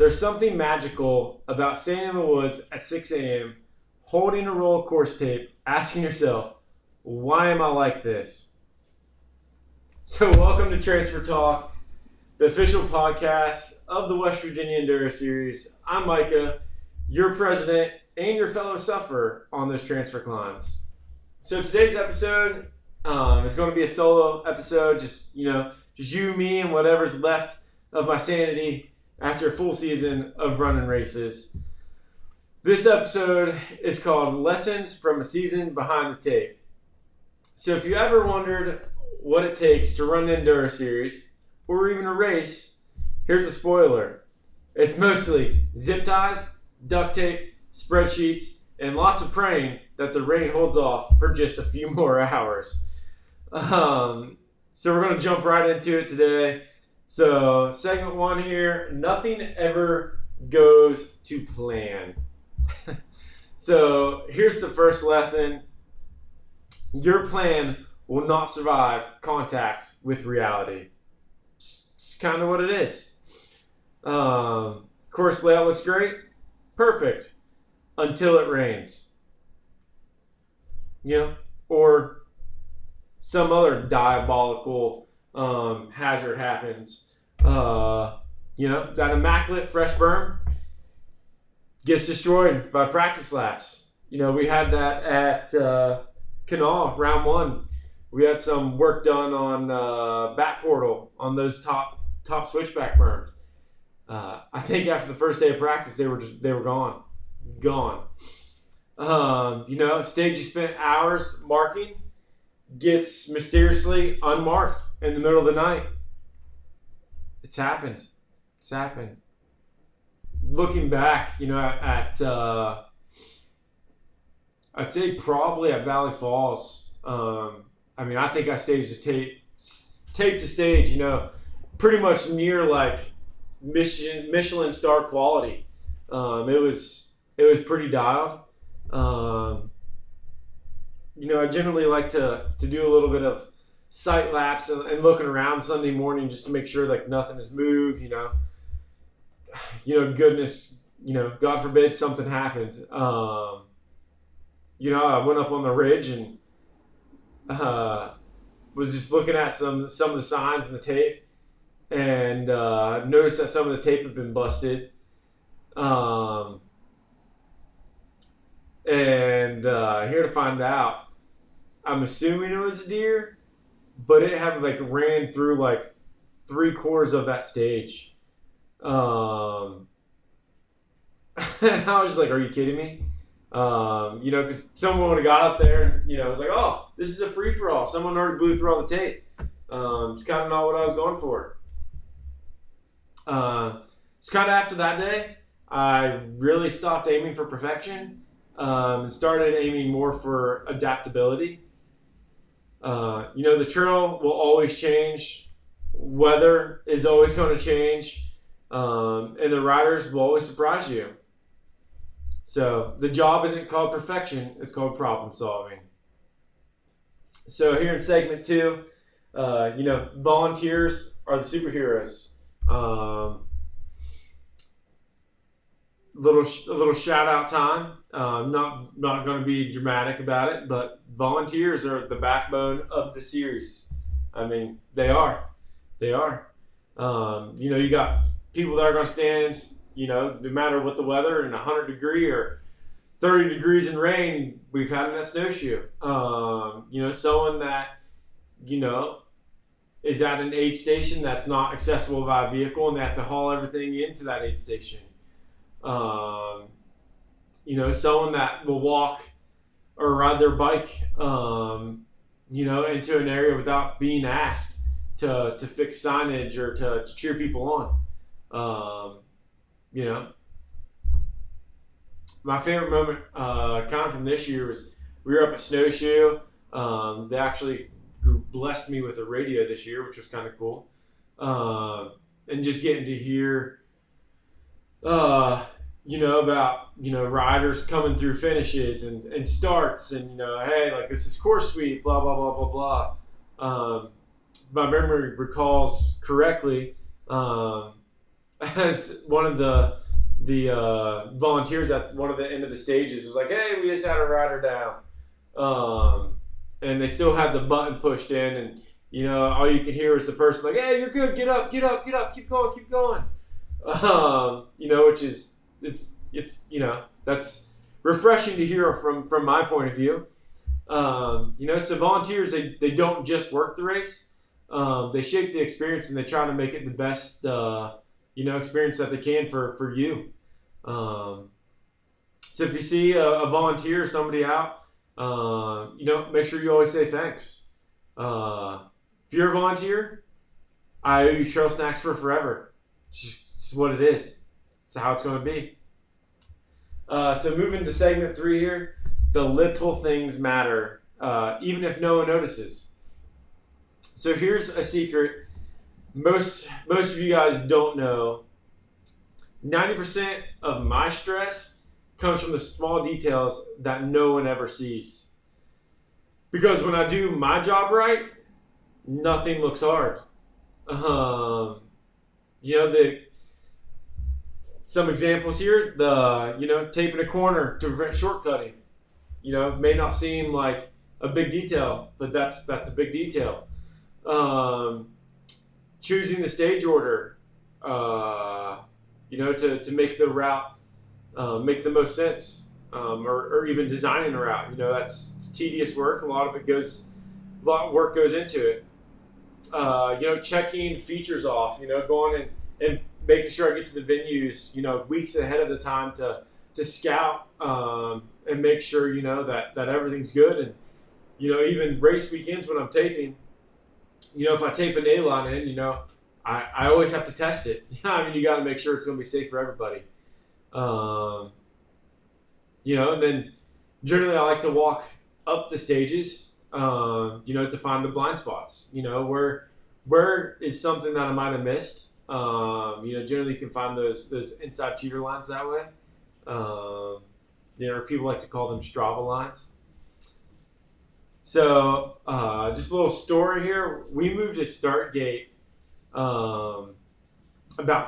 There's something magical about standing in the woods at 6 a.m., holding a roll of course tape, asking yourself, why am I like this? So welcome to Transfer Talk, the official podcast of the West Virginia Enduro Series. I'm Micah, your president and your fellow sufferer on those transfer climbs. So today's episode is going to be a solo episode, just you, me, and whatever's left of my sanity after a full season of running races. This episode is called Lessons from a Season Behind the Tape. So if you ever wondered what it takes to run an Enduro series or even a race, here's a spoiler. It's mostly zip ties, duct tape, spreadsheets, and lots of praying that the rain holds off for just a few more hours. So we're going to jump right into it today. So segment 1 here, nothing ever goes to plan. So here's the first lesson. Your plan will not survive contact with reality. It's kind of what it is. Course layout looks great. Perfect. Until it rains. Or some other diabolical hazard happens. That immaculate fresh berm gets destroyed by practice laps. We had that at Canal, round 1. We had some work done on back portal on those top switchback berms. I think after the first day of practice, they were gone. A stage you spent hours marking gets mysteriously unmarked in the middle of the night. It's happened. Looking back, at I'd say probably at Valley Falls. I think I staged a tape to stage, pretty much near like Michelin star quality. It was pretty dialed. I generally like to do a little bit of sight laps and looking around Sunday morning just to make sure like nothing has moved, goodness, God forbid something happened. I went up on the ridge and was just looking at some of the signs in the tape and noticed that some of the tape had been busted. And here to find out, I'm assuming it was a deer, but it had ran through 3/4 of that stage. And I was just like, are you kidding me? Because someone would have got up there and, was like, oh, this is a free-for-all. Someone already blew through all the tape. It's kind of not what I was going for. So kind of after that day, I really stopped aiming for perfection and started aiming more for adaptability. The trail will always change. Weather is always going to change. And the riders will always surprise you. So the job isn't called perfection, it's called problem solving. So here in segment 2, volunteers are the superheroes. Little shout out time. Not going to be dramatic about it, but volunteers are the backbone of the series. They are. You got people that are going to stand, no matter what the weather, in 100-degree or 30 degrees in rain, we've had in a snowshoe. Someone that, is at an aid station that's not accessible by vehicle and they have to haul everything into that aid station. Someone that will walk or ride their bike, into an area without being asked to fix signage or to cheer people on. My favorite moment kind of from this year was we were up at Snowshoe. They actually blessed me with a radio this year, which was kind of cool. And just getting to hear, about, riders coming through finishes and starts and, hey, this is course sweep, blah, blah, blah, blah, blah. My memory recalls correctly, as one of the volunteers at one of the end of the stages was like, "Hey, we just had a rider down," and they still had the button pushed in, and all you could hear was the person like, "Hey, you're good. Get up, get up, get up. Keep going, keep going." Which is that's refreshing to hear from my point of view. So volunteers they don't just work the race; they shape the experience and they try to make it the best experience that they can for you. So if you see a volunteer or somebody out, make sure you always say thanks. If you're a volunteer, I owe you trail snacks for forever. It's what it is. It's how it's going to be. So moving to segment 3 here, the little things matter, even if no one notices. So here's a secret. Most of you guys don't know. 90% of my stress comes from the small details that no one ever sees. Because when I do my job right, nothing looks hard. Some examples here, taping a corner to prevent shortcutting. May not seem like a big detail, but that's a big detail. Choosing the stage order, to make the route make the most sense, or even designing a route. It's tedious work. A lot of work goes into it. Checking features off. Going and making sure I get to the venues, weeks ahead of the time to scout and make sure that everything's good. And even race weekends when I'm taping, if I tape an A line in, I always have to test it. You got to make sure it's going to be safe for everybody. And then generally I like to walk up the stages, to find the blind spots. Where is something that I might have missed. Generally you can find those inside cheater lines that way. People like to call them Strava lines. So just a little story here. We moved to start gate about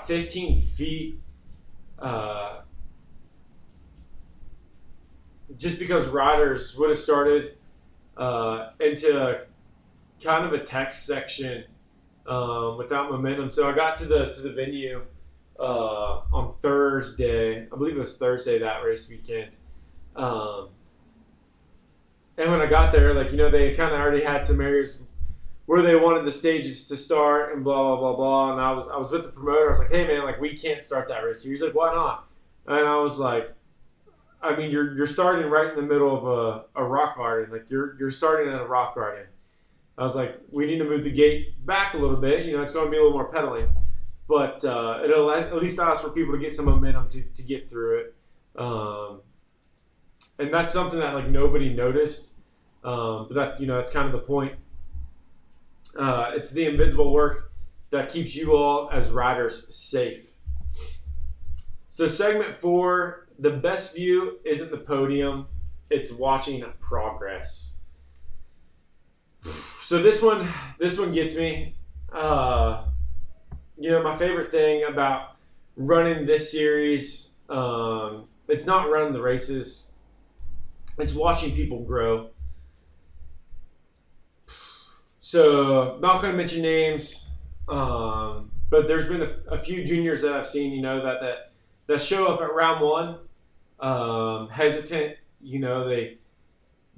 15 feet just because riders would have started into kind of a text section without momentum. So I got to the venue on Thursday. I believe it was Thursday that race weekend. And when I got there, they kind of already had some areas where they wanted the stages to start and blah, blah, blah, blah. And I was with the promoter. I was like, hey, man, we can't start that race. He's like, why not? And I was like, you're starting right in the middle of a rock garden. You're starting at a rock garden. I was like, we need to move the gate back a little bit. It's going to be a little more pedaling. But it'll at least allows for people to get some momentum to get through it. And that's something that nobody noticed. But that's kind of the point. It's the invisible work that keeps you all as riders safe. So segment 4, the best view isn't the podium, it's watching progress. So this one gets me. My favorite thing about running this series, it's not running the races, it's watching people grow. So I'm not going to mention names, but there's been a few juniors that I've seen, that show up at round 1, hesitant. They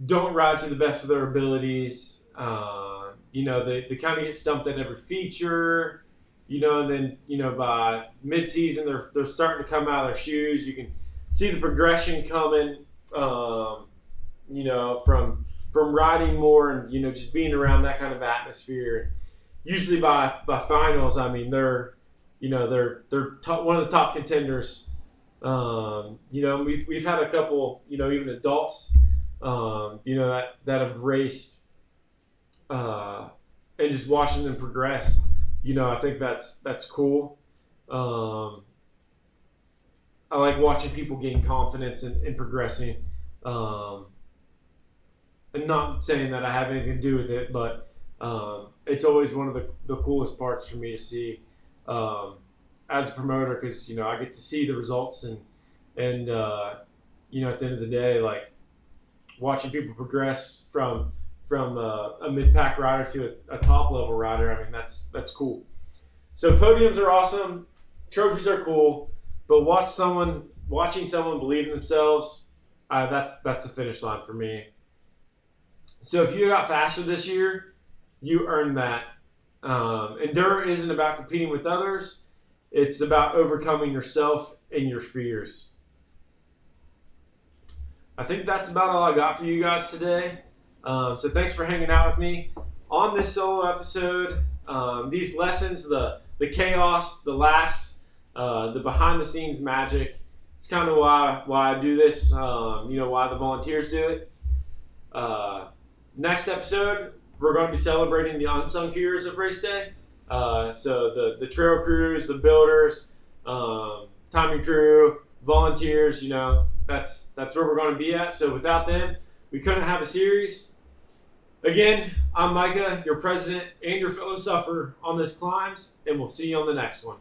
don't ride to the best of their abilities. They kind of get stumped at every feature. And then by mid-season they're starting to come out of their shoes. You can see the progression coming. From riding more and just being around that kind of atmosphere. Usually by finals, they're one of the top contenders. We've had a couple even adults that have raced and just watching them progress. I think that's cool. I like watching people gain confidence and progressing. And not saying that I have anything to do with it, but it's always one of the coolest parts for me to see as a promoter because I get to see the results and at the end of the day, like watching people progress from a mid-pack rider to a top-level rider. I mean, that's cool. So podiums are awesome, trophies are cool, but watching someone believe in themselves, that's the finish line for me. So if you got faster this year, you earned that. Enduro isn't about competing with others. It's about overcoming yourself and your fears. I think that's about all I got for you guys today. So thanks for hanging out with me on this solo episode. These lessons, the chaos, the laughs, the behind-the-scenes magic. It's kind of why I do this. Why the volunteers do it. Next episode, we're going to be celebrating the unsung heroes of race day. So the trail crews, the builders, timing crew, volunteers. That's where we're going to be at. So without them, we couldn't have a series. Again, I'm Micah, your president and your fellow sufferer on this climbs, and we'll see you on the next one.